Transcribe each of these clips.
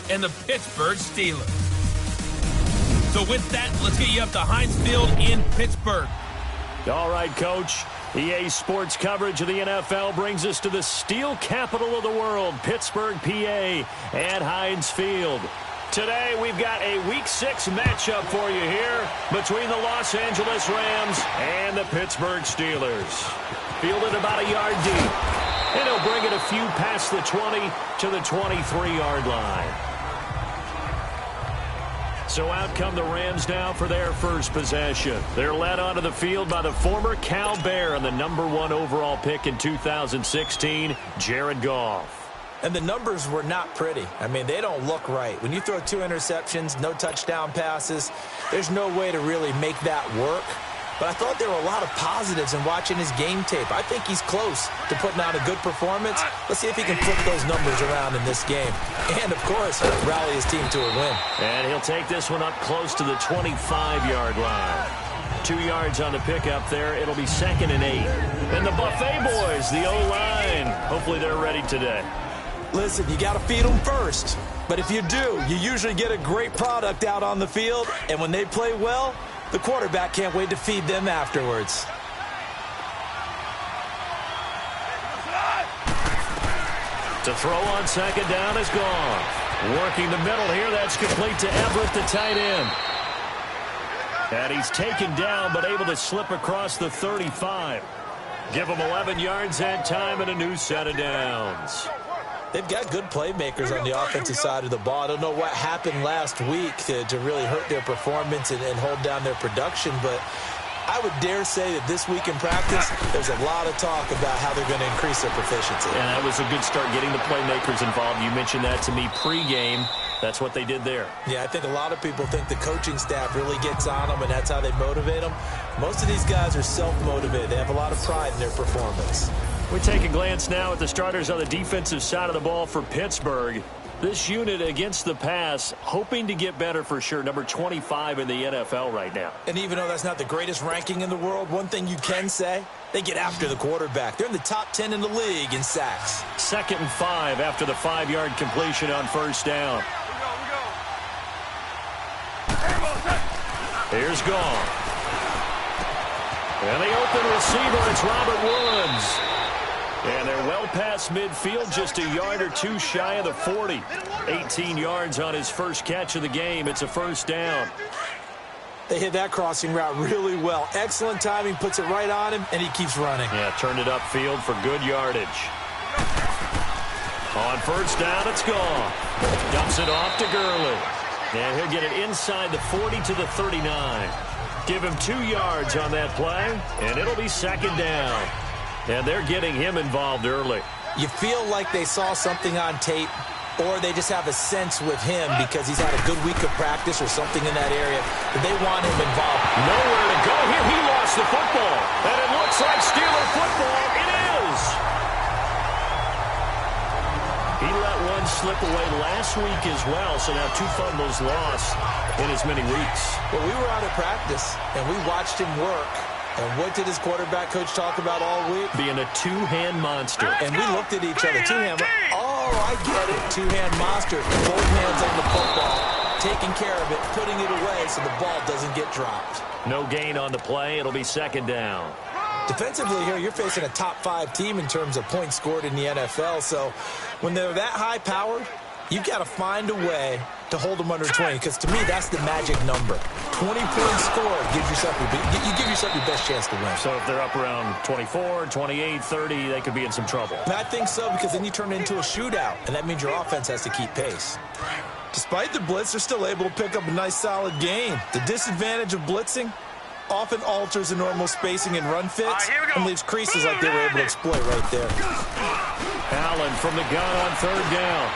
and the Pittsburgh Steelers. So with that, let's get you up to Heinz Field in Pittsburgh. All right, Coach. EA Sports coverage of the NFL brings us to the steel capital of the world, Pittsburgh, PA, at Heinz Field. Today, we've got a Week 6 matchup for you here between the Los Angeles Rams and the Pittsburgh Steelers. Fielded about a yard deep, and he'll bring it a few past the 20 to the 23-yard line. So out come the Rams now for their first possession. They're led onto the field by the former Cal Bear and the #1 overall pick in 2016, Jared Goff. And the numbers were not pretty. I mean, they don't look right. When you throw 2 interceptions, no touchdown passes, there's no way to really make that work. But I thought there were a lot of positives in watching his game tape. I think he's close to putting out a good performance. Let's see if he can flip those numbers around in this game. And, of course, rally his team to a win. And he'll take this one up close to the 25-yard line. 2 yards on the pickup there. It'll be 2nd and 8. And the Buffet boys, the O-line, hopefully they're ready today. Listen, you got to feed them first. But if you do, you usually get a great product out on the field. And when they play well, the quarterback can't wait to feed them afterwards. To throw on 2nd down is gone. Working the middle here, that's complete to Everett, the tight end. And he's taken down, but able to slip across the 35. Give him 11 yards that time and a new set of downs. They've got good playmakers on the offensive side of the ball. I don't know what happened last week to really hurt their performance and hold down their production, but I would dare say that this week in practice, there's a lot of talk about how they're going to increase their proficiency. And that was a good start getting the playmakers involved. You mentioned that to me pregame. That's what they did there. Yeah, I think a lot of people think the coaching staff really gets on them, and that's how they motivate them. Most of these guys are self-motivated. They have a lot of pride in their performance. We take a glance now at the starters on the defensive side of the ball for Pittsburgh. This unit against the pass, hoping to get better for sure. Number 25 in the NFL right now. And even though that's not the greatest ranking in the world, one thing you can say, they get after the quarterback. They're in the top 10 in the league in sacks. 2nd and 5 after the 5-yard completion on 1st down. Here's Goff. And the open receiver, it's Robert Woods. And they're well past midfield, just a yard or 2 shy of the 40. 18 yards on his first catch of the game. It's a 1st down. They hit that crossing route really well. Excellent timing, puts it right on him, and he keeps running. Yeah, turned it upfield for good yardage. On 1st down, it's gone. Dumps it off to Gurley. And he'll get it inside the 40 to the 39. Give him 2 yards on that play, and it'll be 2nd down. And they're getting him involved early. You feel like they saw something on tape, or they just have a sense with him because he's had a good week of practice or something in that area, but they want him involved. Nowhere to go here. He lost the football. And it looks like Steeler football. It is. He let one slip away last week as well, so now 2 fumbles lost in as many weeks. Well, we were out of practice, and we watched him work. And what did his quarterback coach talk about all week? Being a 2-hand monster. And we looked at each other. 2-hand. Oh, I get it. 2-hand monster. Both hands on the football. Taking care of it. Putting it away so the ball doesn't get dropped. No gain on the play. It'll be 2nd down. Defensively here, you're facing a top 5 team in terms of points scored in the NFL. So when they're that high-powered, you've got to find a way to hold them under 20, because to me, that's the magic number. 20 points scored gives yourself you give yourself your best chance to win. So if they're up around 24, 28, 30, they could be in some trouble. And I think so, because then you turn it into a shootout, and that means your offense has to keep pace. Despite the blitz, they're still able to pick up a nice, solid gain. The disadvantage of blitzing often alters the normal spacing and run fits and leaves creases like they were able to exploit right there. Allen from the gun on 3rd down.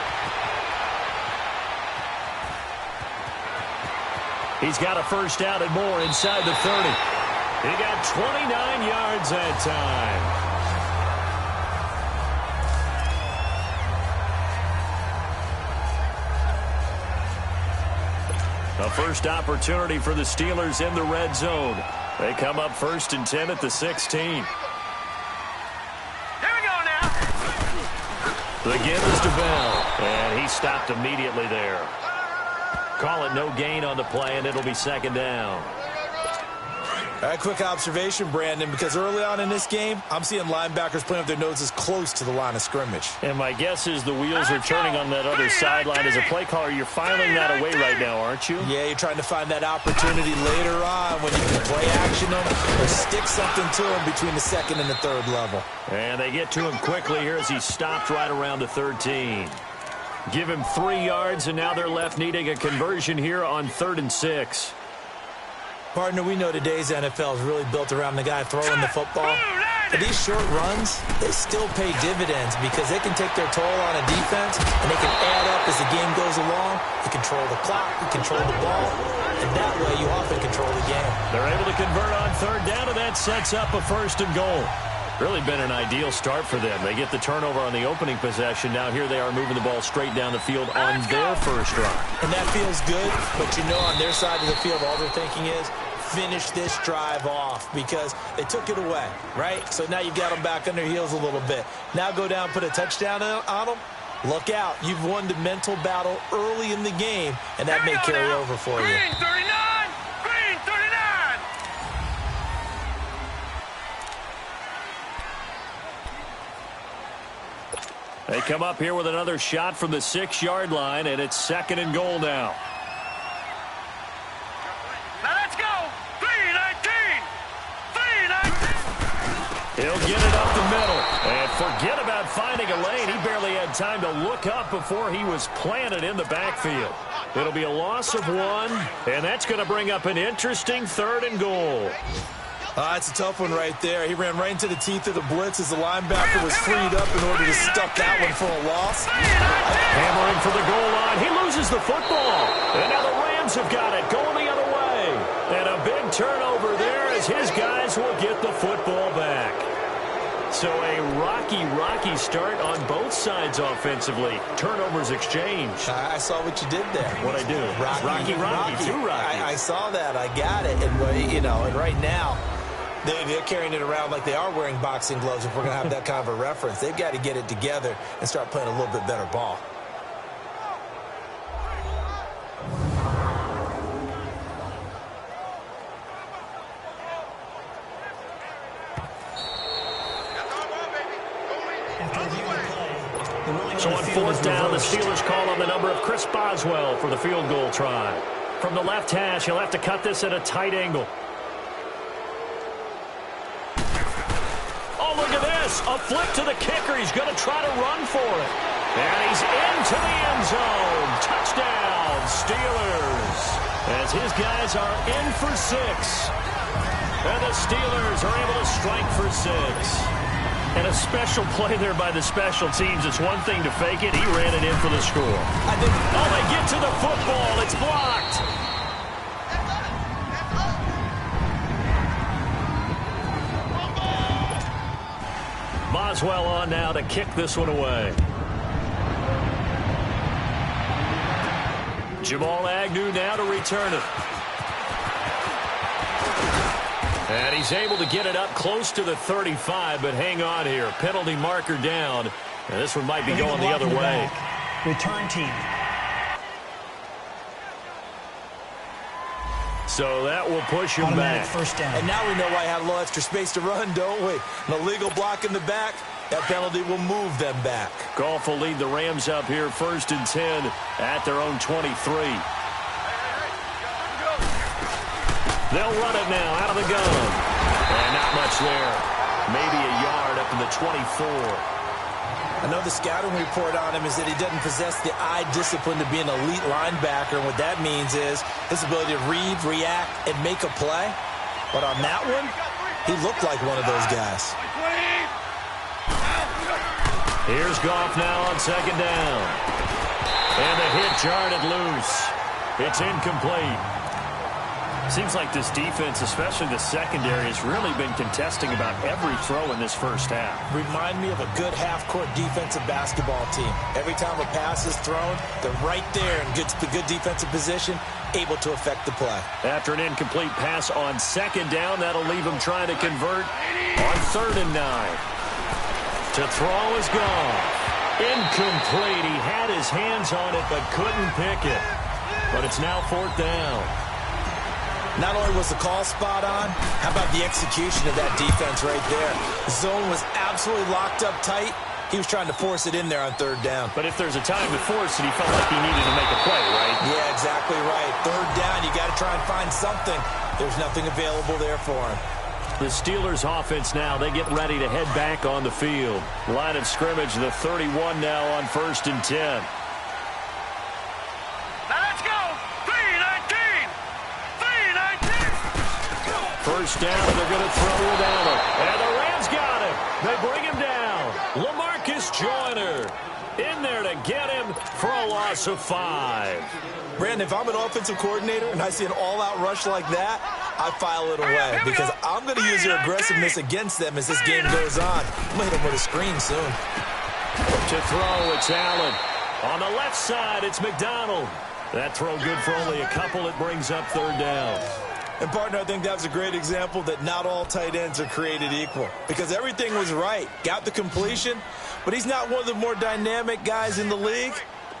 He's got a 1st down and more inside the 30. He got 29 yards that time. A first opportunity for the Steelers in the red zone. They come up 1st and 10 at the 16. The give is to Bell, and he stopped immediately there. Call it no gain on the play, and it'll be second down. All right, quick observation, Brandon, because early on in this game, I'm seeing linebackers playing with their noses close to the line of scrimmage. And my guess is the wheels are turning on that other sideline. As a play caller, you're filing that away right now, aren't you? Yeah, you're trying to find that opportunity later on when you can play action them or stick something to them between the second and the third level. And they get to him quickly here as he stopped right around the 13. Give him 3 yards, and now they're left needing a conversion here on 3rd and 6. Partner, we know today's NFL is really built around the guy throwing the football. But these short runs, they still pay dividends because they can take their toll on a defense, and they can add up as the game goes along. You control the clock, you control the ball, and that way you often control the game. They're able to convert on 3rd down, and that sets up a 1st and goal. Really been an ideal start for them. They get the turnover on the opening possession. Now here they are moving the ball straight down the field on their first drive. And that feels good, but you know on their side of the field all they're thinking is, finish this drive off because they took it away, right? So now you've got them back on their heels a little bit. Now go down, put a touchdown on them. Look out. You've won the mental battle early in the game, and that may carry over for you. Green 39! Green 39! They come up here with another shot from the 6-yard line, and it's 2nd and goal now. He'll get it up the middle. And forget about finding a lane. He barely had time to look up before he was planted in the backfield. It'll be a loss of 1, and that's going to bring up an interesting 3rd and goal. It's a tough one right there. He ran right into the teeth of the blitz as the linebacker was freed up in order to stuff that one for a loss. Hammering for the goal line. He loses the football. And now the Rams have got it going the other way. And a big turnover there as his guys will get the football back. So a rocky start on both sides offensively. Turnovers exchanged. I saw what you did there. What'd I do? Rocky. Too rocky. I saw that. I got it. And, you know, and right now, they're carrying it around like they are wearing boxing gloves if we're going to have that kind of a reference. They've got to get it together and start playing a little bit better ball. So on 4th down, the Steelers call on the number of Chris Boswell for the field goal try. From the left hash, he'll have to cut this at a tight angle. Oh, look at this. A flip to the kicker. He's going to try to run for it. And he's into the end zone. Touchdown, Steelers. As his guys are in for 6. And the Steelers are able to strike for 6. And a special play there by the special teams. It's one thing to fake it. He ran it in for the score. Oh, they get to the football. It's blocked. Boswell on now to kick this one away. Jamal Agnew now to return it. And he's able to get it up close to the 35, but hang on here. Penalty marker down. And this one might be going the other way. Return team. So that will push him back. First down. And now we know why he had a little extra space to run, don't we? An illegal block in the back. That penalty will move them back. Goff will lead the Rams up here 1st and 10 at their own 23. They'll run it now out of the gun. And not much there. Maybe a yard up in the 24. I know the scouting report on him is that he doesn't possess the eye discipline to be an elite linebacker. And what that means is his ability to read, react, and make a play. But on that one, he looked like one of those guys. Here's Goff now on 2nd down. And the hit jarred it loose. It's incomplete. Seems like this defense, especially the secondary, has really been contesting about every throw in this first half. Remind me of a good half-court defensive basketball team. Every time a pass is thrown, they're right there in good defensive position, able to affect the play. After an incomplete pass on 2nd down, that'll leave them trying to convert on 3rd and 9. To throw is gone. Incomplete. He had his hands on it but couldn't pick it. But it's now 4th down. Not only was the call spot on, how about the execution of that defense right there? The zone was absolutely locked up tight. He was trying to force it in there on 3rd down. But if there's a time to force it, he felt like he needed to make a play, right? Yeah, exactly right. 3rd down, you got to try and find something. There's nothing available there for him. The Steelers offense now, they get ready to head back on the field. Line of scrimmage, the 31 now on 1st and 10. First down, and they're going to throw it Allen. And the Rams got him. They bring him down. LaMarcus Joyner in there to get him for a loss of 5. Brandon, if I'm an offensive coordinator and I see an all-out rush like that, I file it away because I'm going to use their aggressiveness against them as this game goes on. I'm going to hit them with a screen soon. To throw, it's Allen. On the left side, it's McDonald. That throw good for only a couple. It brings up 3rd down. And, partner, I think that was a great example that not all tight ends are created equal because everything was right. Got the completion, but he's not one of the more dynamic guys in the league.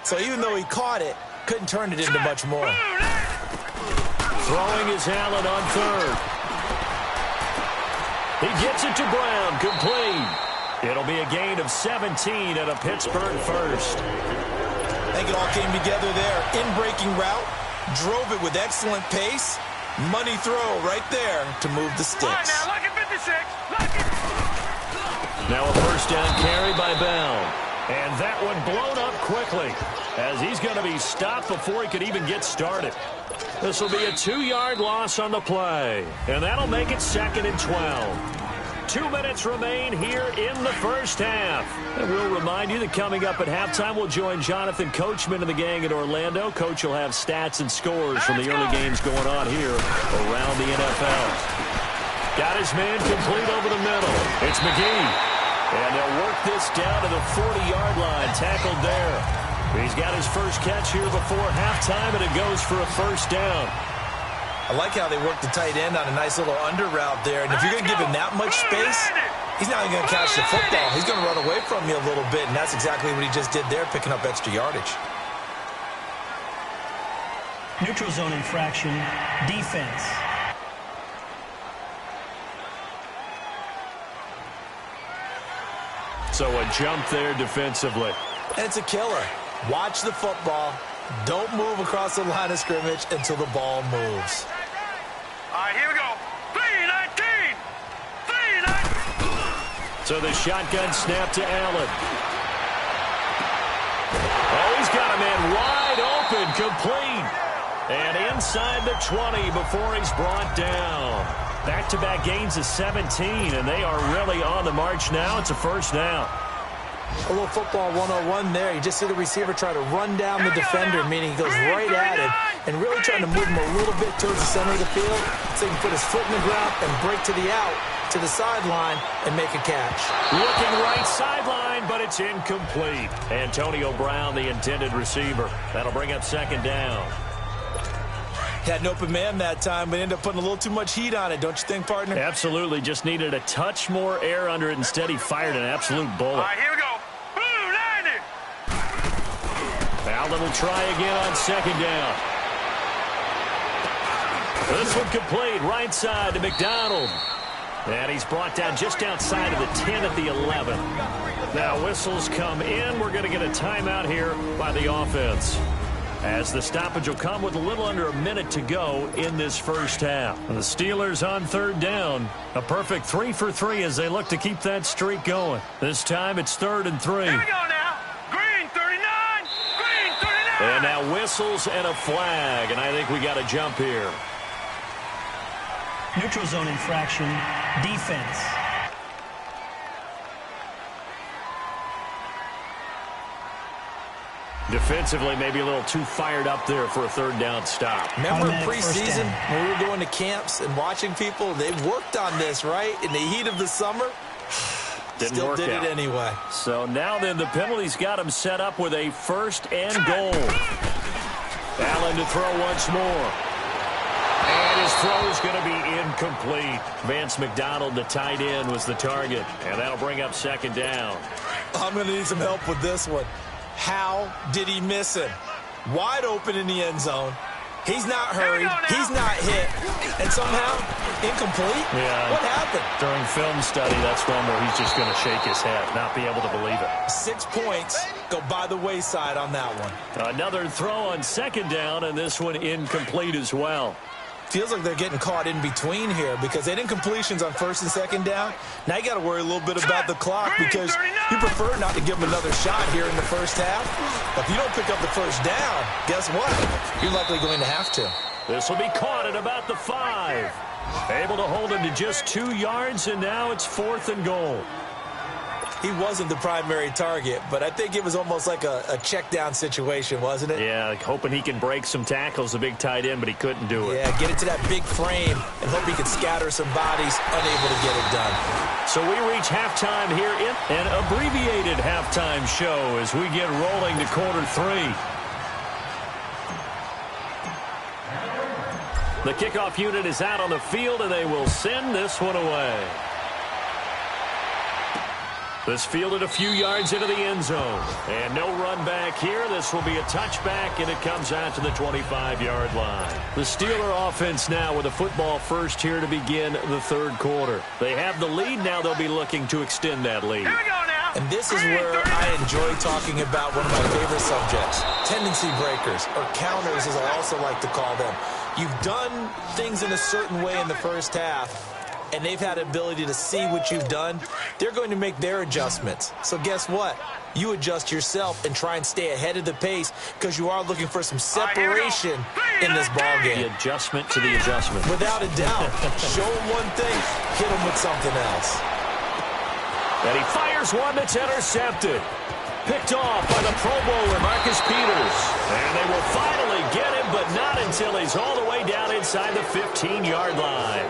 So even though he caught it, couldn't turn it into much more. Throwing is Allen on 3rd. He gets it to Brown, complete. It'll be a gain of 17 and a Pittsburgh first. I think it all came together there. In-breaking route, drove it with excellent pace. Money throw right there to move the sticks. Right now, look at 56. Look at... Now a first down carry by Bell. And that one blown up quickly as he's going to be stopped before he could even get started. This will be a 2-yard loss on the play. And that'll make it 2nd and 12. 2 minutes remain here in the first half. And we'll remind you that coming up at halftime, we'll join Jonathan Coachman and the gang in Orlando. Coach will have stats and scores from the early games going on here around the NFL. Got his man complete over the middle. It's McGee. And they'll work this down to the 40-yard line. Tackled there. He's got his first catch here before halftime, and it goes for a first down. I like how they work the tight end on a nice little under route there. And if you're going to give him that much space, he's not even going to catch the football. He's going to run away from you a little bit, and that's exactly what he just did there, picking up extra yardage. Neutral zone infraction, defense. So a jump there defensively. And it's a killer. Watch the football. Don't move across the line of scrimmage until the ball moves. All right, here we go. 3-19. 3-19. So the shotgun snap to Allen. Oh, he's got a man wide open, complete. And inside the 20 before he's brought down. Back-to-back gains of 17, and they are really on the march now. It's a first down. A little football 101 there. You just see the receiver try to run down the defender, meaning he goes right at him and really trying to move him a little bit towards the center of the field so he can put his foot in the ground and break to the out, to the sideline, and make a catch. Looking right sideline, but it's incomplete. Antonio Brown, the intended receiver. That'll bring up 2nd down. Had an open man that time, but ended up putting a little too much heat on it, don't you think, partner? Absolutely. Just needed a touch more air under it. Instead, he fired an absolute bullet. All right, here we go. 90. Allen will try again on 2nd down. This one complete. Right side to McDonald. And he's brought down just outside of the 10 at the 11. Now whistles come in. We're going to get a timeout here by the offense, as the stoppage will come with a little under a minute to go in this first half. The Steelers on 3rd down. A perfect 3 for 3 as they look to keep that streak going. This time it's 3rd and 3. Here we go now. Green 39. Green 39. And now whistles and a flag. And I think we got a jump here. Neutral zone infraction, defense. Defensively, maybe a little too fired up there for a 3rd down stop. Remember preseason when we were going to camps and watching people? They worked on this, right? In the heat of the summer. Still did it anyway. So now then, the penalty's got him set up with a 1st and goal. Allen to throw once more. And his throw is going to be incomplete. Vance McDonald, the tight end, was the target. And that'll bring up 2nd down. I'm going to need some help with this one. How did he miss him? Wide open in the end zone. He's not hurried. He's not hit. And somehow, incomplete? Yeah. What happened? During film study, that's one where he's just going to shake his head, not be able to believe it. 6 points go by the wayside on that one. Another throw on second down, and this one incomplete as well. Feels like they're getting caught in between here because they did incompletions on first and second down. Now you got to worry a little bit about the clock because you prefer not to give them another shot here in the first half. But if you don't pick up the first down, guess what? You're likely going to have to. This will be caught at about the 5. Able to hold him to just 2 yards, and now it's 4th and goal. He wasn't the primary target, but I think it was almost like a check down situation, wasn't it? Yeah, hoping he can break some tackles, a big tight end, but he couldn't do it. Yeah, get it to that big frame and hope he can scatter some bodies, unable to get it done. So we reach halftime here in an abbreviated halftime show as we get rolling to quarter 3. The kickoff unit is out on the field, and they will send this one away. This fielded a few yards into the end zone. And no run back here. This will be a touchback, and it comes out to the 25-yard line. The Steeler offense now with a football first here to begin the third quarter. They have the lead. Now they'll be looking to extend that lead. Here we go now. And this is where I enjoy talking about one of my favorite subjects, tendency breakers, or counters as I also like to call them. You've done things in a certain way in the first half, and they've had the ability to see what you've done. They're going to make their adjustments. So guess what? You adjust yourself and try and stay ahead of the pace because you are looking for some separation in this ballgame. The adjustment to the adjustment. Without a doubt. Show them one thing, hit them with something else. And he fires one that's intercepted. Picked off by the Pro Bowler, Marcus Peters. And they will finally get him, but not until he's all the way down inside the 15-yard line.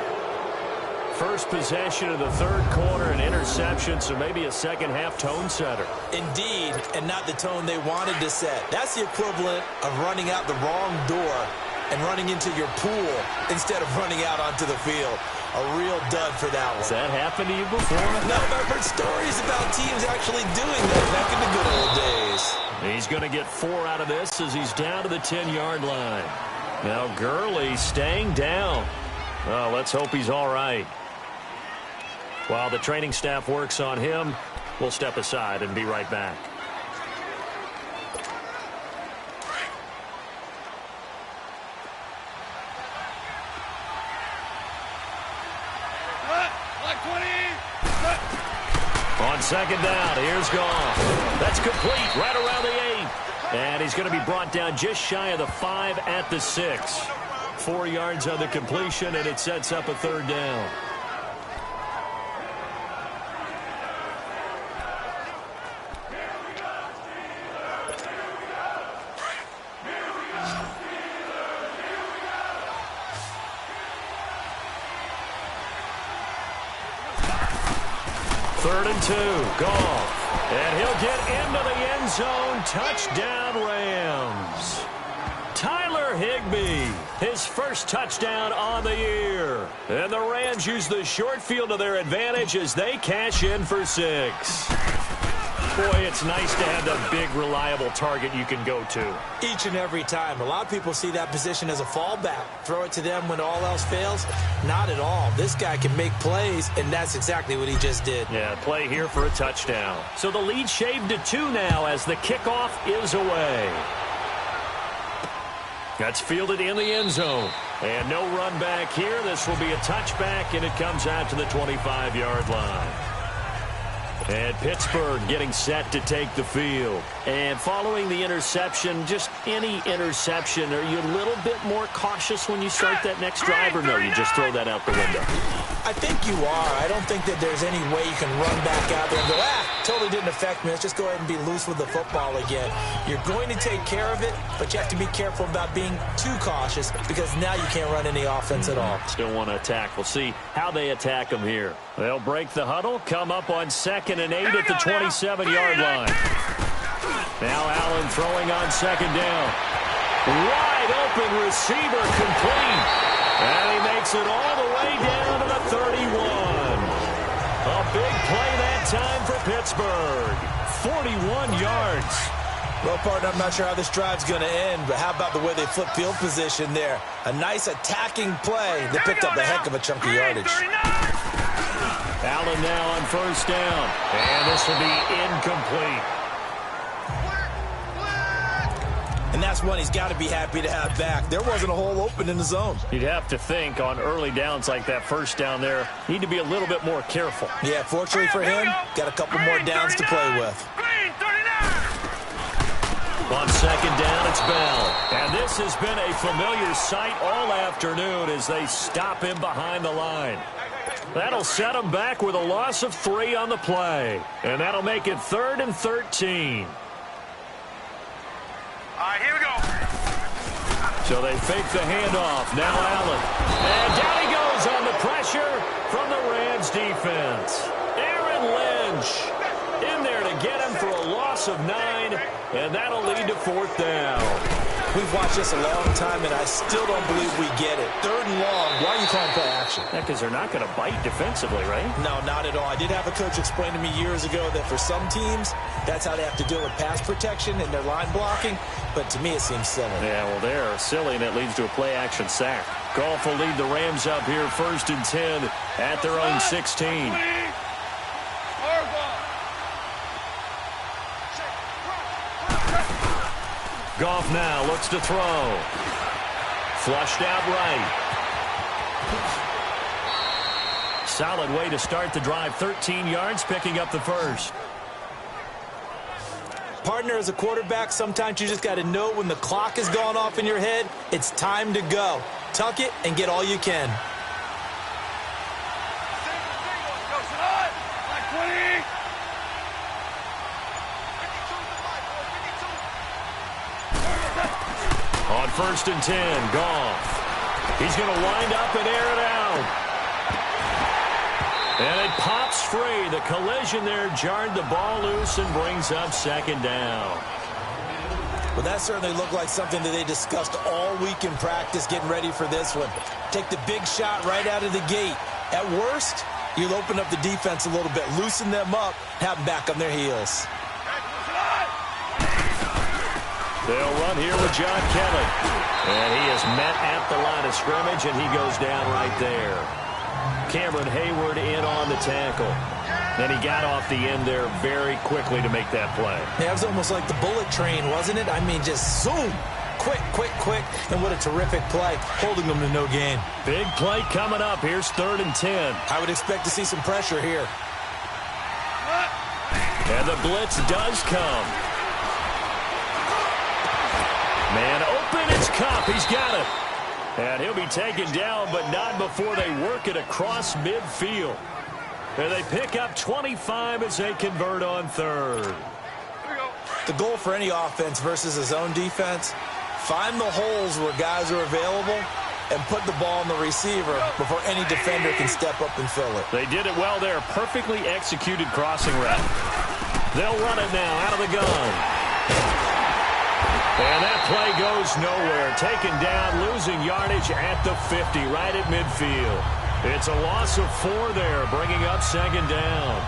First possession of the third quarter, an interception, so maybe a second-half tone setter. Indeed, and not the tone they wanted to set. That's the equivalent of running out the wrong door and running into your pool instead of running out onto the field. A real dud for that one. Has that happened to you before? No, I've heard stories about teams actually doing that back in the good old days. He's going to get 4 out of this as he's down to the 10-yard line. Now Gurley staying down. Well, let's hope he's all right. While the training staff works on him, we'll step aside and be right back. On second down, here's Goff. That's complete right around the 8. And he's going to be brought down just shy of the 5 at the 6. 4 yards on the completion, and it sets up a third down. Third and 2, Goff. And he'll get into the end zone. Touchdown, Rams. Tyler Higbee, his first touchdown on the year. And the Rams use the short field to their advantage as they cash in for 6. Boy, it's nice to have that big, reliable target you can go to. Each and every time. A lot of people see that position as a fallback. Throw it to them when all else fails. Not at all. This guy can make plays, and that's exactly what he just did. Yeah, play here for a touchdown. So the lead shaved to 2 now as the kickoff is away. That's fielded in the end zone. And no run back here. This will be a touchback, and it comes out to the 25-yard line. And Pittsburgh getting set to take the field. And following the interception, just any interception, are you a little bit more cautious when you start that next drive, or no, you just throw that out the window? I think you are. I don't think that there's any way you can run back out there and go, totally didn't affect me. Let's just go ahead and be loose with the football again. You're going to take care of it, but you have to be careful about being too cautious because now you can't run any offense at all. Still want to attack. We'll see how they attack them here. They'll break the huddle, come up on 2nd and 8 at the 27-yard line. Now Allen throwing on second down. Wide open receiver complete. And he makes it all the way down to the 31. A big play that time for Pittsburgh. 41 yards. Well, partner, I'm not sure how this drive's going to end, but how about the way they flip field position there? A nice attacking play that picked up a heck of a chunk of yardage. Allen now on first down, and this will be incomplete. And that's one he's got to be happy to have back. There wasn't a hole open in the zone. You'd have to think on early downs like that first down there, need to be a little bit more careful. Yeah, fortunately for him, got a couple more downs to play with. On second down, it's Bell. And this has been a familiar sight all afternoon as they stop him behind the line. That'll set him back with a loss of 3 on the play. And that'll make it 3rd and 13. All right, here we go. So they fake the handoff. Now Allen. And down he goes on the pressure from the Rams defense. Aaron Lynch in there to get him for a loss of 9, and that'll lead to 4th down. We've watched this a long time, and I still don't believe we get it. 3rd and long. Why are you calling play action? Yeah, because they're not going to bite defensively, right? No, not at all. I did have a coach explain to me years ago that for some teams, that's how they have to deal with pass protection and their line blocking. But to me, it seems silly. Yeah, well, they're silly, and it leads to a play-action sack. Goff will lead the Rams up here 1st and 10 at their own 16. Goff now looks to throw. Flushed out right. Solid way to start the drive. 13 yards, picking up the first. Partner, as a quarterback, sometimes you just got to know when the clock has gone off in your head, it's time to go. Tuck it and get all you can. On 1st and 10, Goff. He's going to wind up and air it out. And it pops free. The collision there jarred the ball loose and brings up 2nd down. Well, that certainly looked like something that they discussed all week in practice getting ready for this one. Take the big shot right out of the gate. At worst, you'll open up the defense a little bit, loosen them up, have them back on their heels. They'll run here with John Kelly. And he is met at the line of scrimmage, and he goes down right there. Cameron Hayward in on the tackle. And he got off the end there very quickly to make that play. Yeah, it was almost like the bullet train, wasn't it? I mean, just zoom. Quick, quick, quick. And what a terrific play, holding them to no gain. Big play coming up. Here's 3rd and 10. I would expect to see some pressure here. And the blitz does come. Man open, it's Kupp. He's got it. And he'll be taken down, but not before they work it across midfield. And they pick up 25 as they convert on 3rd. The goal for any offense versus his own defense, find the holes where guys are available and put the ball on the receiver before any defender can step up and fill it. They did it well there. Perfectly executed crossing route. They'll run it now out of the gun. And that play goes nowhere. Taken down, losing yardage at the 50, right at midfield. It's a loss of 4 there, bringing up 2nd down.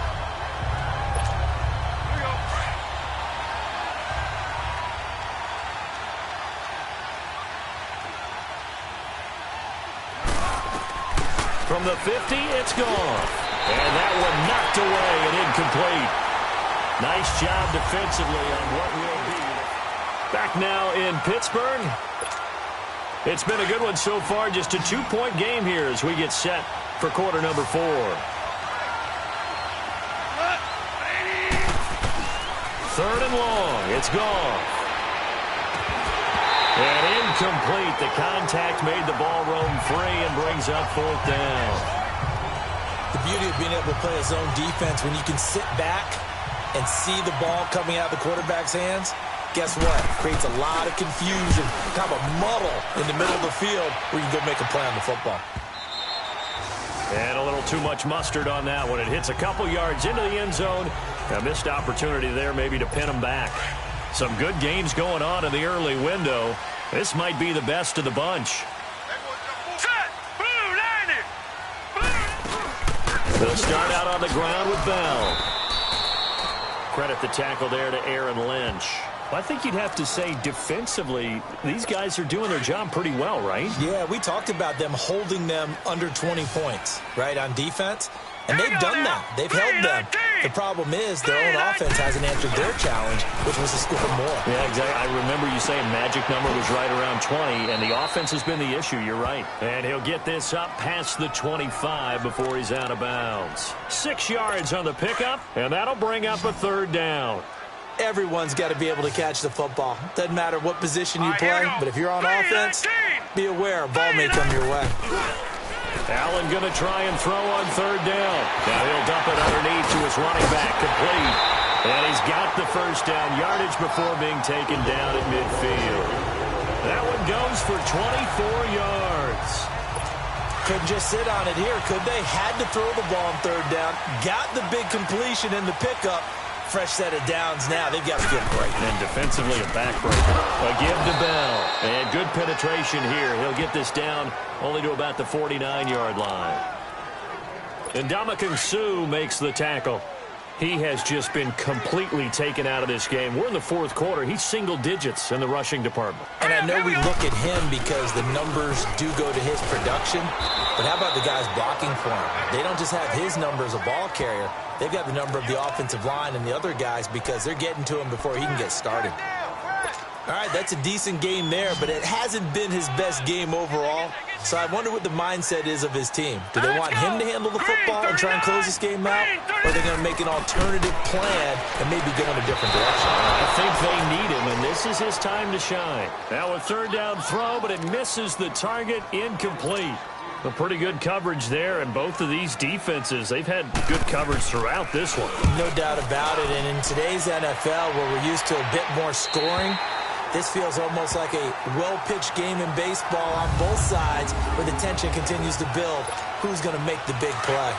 From the 50, it's gone. And that one knocked away and incomplete. Nice job defensively on what will be. Back now in Pittsburgh. It's been a good one so far. Just a 2-point game here as we get set for quarter number 4. 3rd and long. It's gone. And incomplete. The contact made the ball roam free and brings up 4th down. The beauty of being able to play a zone defense when you can sit back and see the ball coming out of the quarterback's hands, guess what? Creates a lot of confusion, kind of a muddle in the middle of the field where you can go make a play on the football. And a little too much mustard on that one. It hits a couple yards into the end zone. A missed opportunity there maybe to pin them back. Some good games going on in the early window. This might be the best of the bunch. They'll start out on the ground with Bell. credit the tackle there to Aaron Lynch. I think you'd have to say defensively, these guys are doing their job pretty well, right? Yeah, we talked about them holding them under 20 points, right, on defense. And they've done that. They've held them. The problem is their own offense hasn't answered their challenge, which was to score more. Yeah, exactly. I remember you saying magic number was right around 20, and the offense has been the issue. You're right. And he'll get this up past the 25 before he's out of bounds. 6 yards on the pickup, and that'll bring up a third down. Everyone's got to be able to catch the football. Doesn't matter what position you play, but if you're on offense, be aware a ball may come your way. Allen going to try and throw on third down. Now he'll dump it underneath to his running back, complete. And he's got the first down yardage before being taken down at midfield. That one goes for 24 yards. Couldn't just sit on it here, could they? Had to throw the ball on third down. Got the big completion in the pickup. Fresh set of downs now. They've got to get right. And defensively a backbreaker. A give to Bell. And good penetration here. He'll get this down only to about the 49-yard line. And Ndamukong Suh makes the tackle. He has just been completely taken out of this game. We're in the fourth quarter. He's single digits in the rushing department. And I know we look at him because the numbers do go to his production. But how about the guys blocking for him? They don't just have his number as a ball carrier. They've got the number of the offensive line and the other guys because they're getting to him before he can get started. All right, that's a decent game there, but it hasn't been his best game overall. So I wonder what the mindset is of his team. Do they want him to handle the football and try and close this game out? Or are they going to make an alternative plan and maybe go in a different direction? I think they need him, and this is his time to shine. Now a third down throw, but it misses the target, incomplete. A pretty good coverage there, and both of these defenses, they've had good coverage throughout this one. No doubt about it, and in today's NFL, where we're used to a bit more scoring, this feels almost like a well-pitched game in baseball on both sides where the tension continues to build. Who's going to make the big play?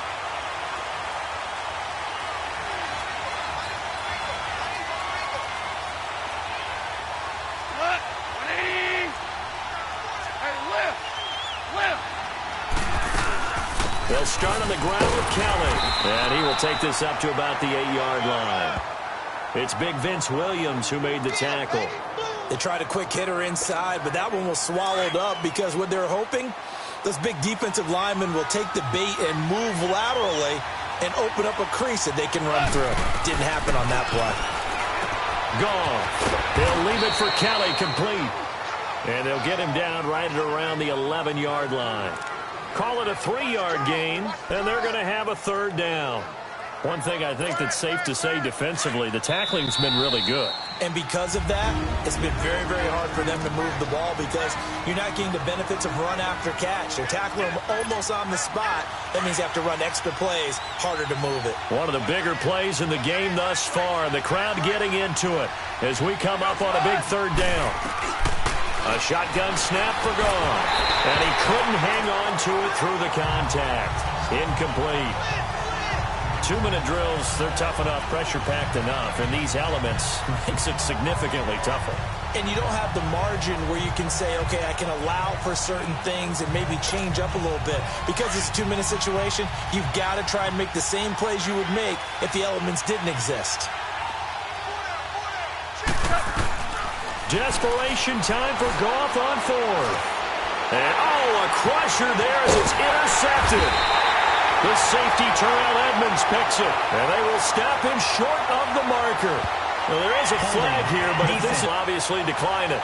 They'll start on the ground with Kelly, and he will take this up to about the 8-yard line. It's Big Vince Williams who made the tackle. They tried a quick hitter inside, but that one was swallowed up because what they're hoping, those big defensive linemen will take the bait and move laterally and open up a crease that they can run through. Didn't happen on that play. Gone. They'll leave it for Kelly, complete. And they'll get him down right at around the 11-yard line. Call it a 3-yard gain, and they're going to have a third down. One thing I think that's safe to say defensively, the tackling's been really good. And because of that, it's been very, very hard for them to move the ball because you're not getting the benefits of run after catch. They're tackling them almost on the spot. That means you have to run extra plays, harder to move it. One of the bigger plays in the game thus far. The crowd getting into it as we come up on a big third down. A shotgun snap for gone. And he couldn't hang on to it through the contact. Incomplete. 2-minute drills, they're tough enough, pressure-packed enough, and these elements makes it significantly tougher. And you don't have the margin where you can say, okay, I can allow for certain things and maybe change up a little bit. Because it's a 2-minute situation, you've got to try and make the same plays you would make if the elements didn't exist. Desperation time for Goff on fourth. And, a crusher there as it's intercepted. The safety, Terrell Edmonds, picks it. And they will stop him short of the marker. Well, there is a flag here, but this will obviously decline it.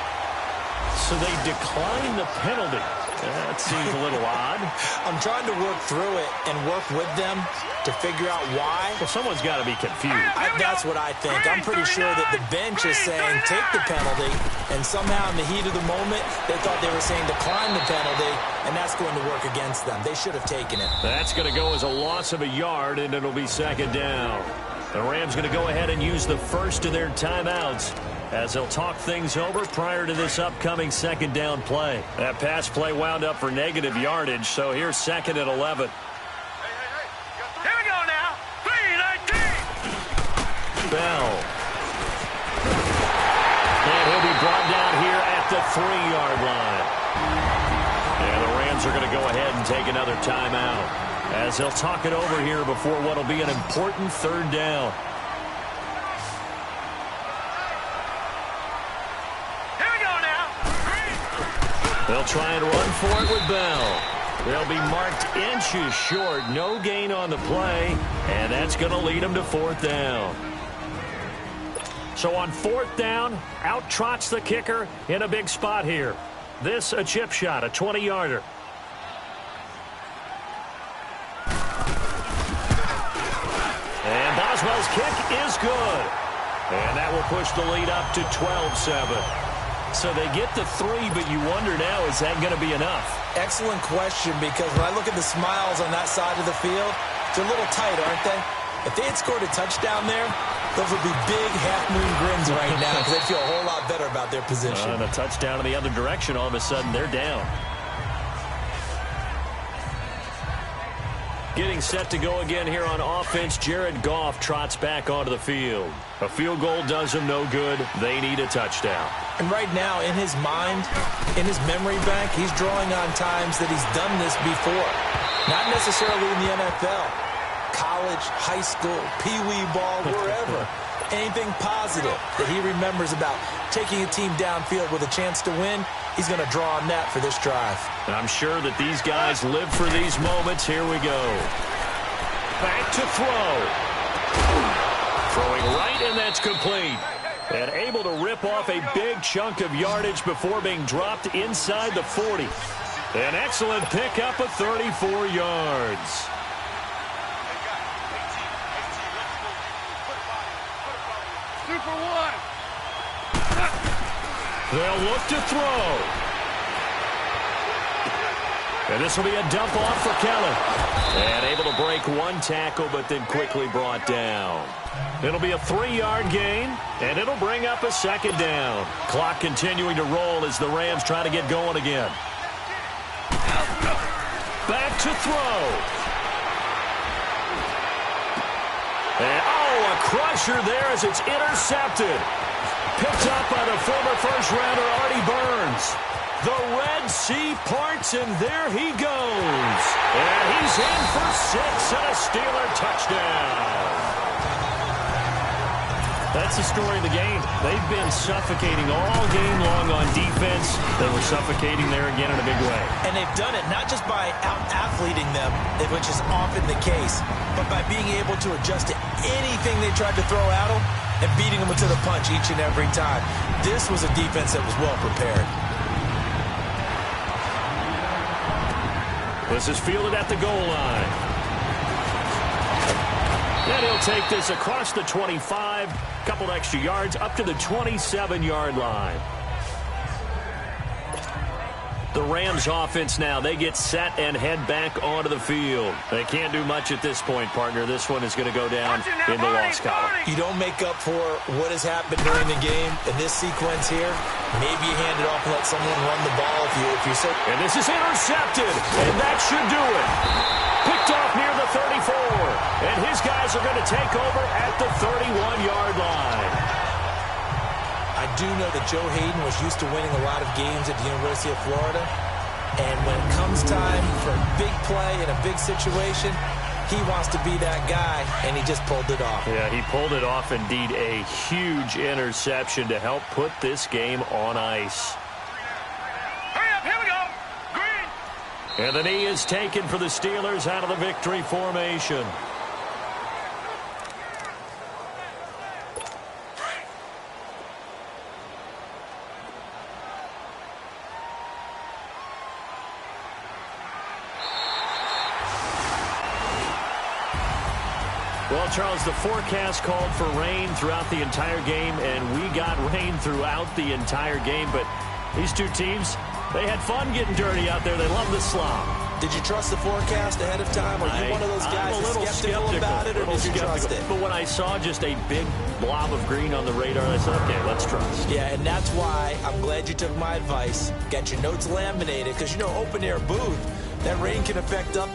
So they decline the penalty. That seems a little odd. I'm trying to work through it and work with them to figure out why. Well, someone's got to be confused. That's what I think. I'm pretty sure that the bench is saying take the penalty, and somehow in the heat of the moment, they thought they were saying decline the penalty, and that's going to work against them. They should have taken it. That's going to go as a loss of a yard, and it'll be second down. The Rams going to go ahead and use the first of their timeouts as they'll talk things over prior to this upcoming second down play. That pass play wound up for negative yardage, so here's second and 11. Here we go now. 3-19. Bell. And he'll be brought down here at the 3-yard line. And the Rams are going to go ahead and take another timeout as they'll talk it over here before what will be an important third down. They'll try and run for it with Bell. They'll be marked inches short. No gain on the play, and that's going to lead them to 4th down. So on 4th down, out trots the kicker in a big spot here. This a chip shot, a 20-yarder. And Boswell's kick is good. And that will push the lead up to 12-7. So they get the 3, but you wonder now, is that going to be enough? Excellent question, because when I look at the smiles on that side of the field, they're a little tight, aren't they? If they had scored a touchdown there, those would be big half-moon grins right now, because they'd feel a whole lot better about their position. And a touchdown in the other direction, all of a sudden they're down. Getting set to go again here on offense, Jared Goff trots back onto the field. A field goal does them no good. They need a touchdown. And right now, in his mind, in his memory bank, he's drawing on times that he's done this before. Not necessarily in the NFL. College, high school, pee-wee ball, wherever. Anything positive that he remembers about taking a team downfield with a chance to win, he's going to draw on that for this drive. And I'm sure that these guys live for these moments. Here we go. Back to throw. Throwing right, and that's complete. And able to rip off a big chunk of yardage before being dropped inside the 40. An excellent pickup of 34 yards. They'll look to throw. And this will be a dump off for Kelly. And able to break one tackle, but then quickly brought down. It'll be a 3-yard gain, and it'll bring up a 2nd down. Clock continuing to roll as the Rams try to get going again. Back to throw. And, oh, a crusher there as it's intercepted. Picked up by the former first-rounder Artie Burns. The Red Sea parts, and there he goes. And he's in for 6 and a Steeler touchdown. That's the story of the game. They've been suffocating all game long on defense. They were suffocating there again in a big way. And they've done it not just by out-athleting them, which is often the case, but by being able to adjust to anything they tried to throw at them and beating them to the punch each and every time. This was a defense that was well prepared. This is fielded at the goal line. And he'll take this across the 25, couple extra yards, up to the 27-yard line. The Rams offense now, they get set and head back onto the field. They can't do much at this point, partner. This one is going to go down in the loss column. You don't make up for what has happened during the game in this sequence here. Maybe you hand it off and let someone run the ball if you're so. And this is intercepted, and that should do it. Picked off near the 34, and his guys are going to take over at the 31-yard line. I do know that Joe Hayden was used to winning a lot of games at the University of Florida. And when it comes time for a big play in a big situation, he wants to be that guy, and he just pulled it off. Yeah, he pulled it off, indeed, a huge interception to help put this game on ice. Hurry up, here we go. Green. And the knee is taken for the Steelers out of the victory formation. Well, Charles, the forecast called for rain throughout the entire game, and we got rain throughout the entire game. But these two teams, they had fun getting dirty out there. They love the slop. Did you trust the forecast ahead of time? Are you one of those guys that's skeptical about it, or did you trust it? But when I saw just a big blob of green on the radar, I said, okay, let's trust. Yeah, and that's why I'm glad you took my advice. Got your notes laminated, because, you know, open-air booth, that rain can affect up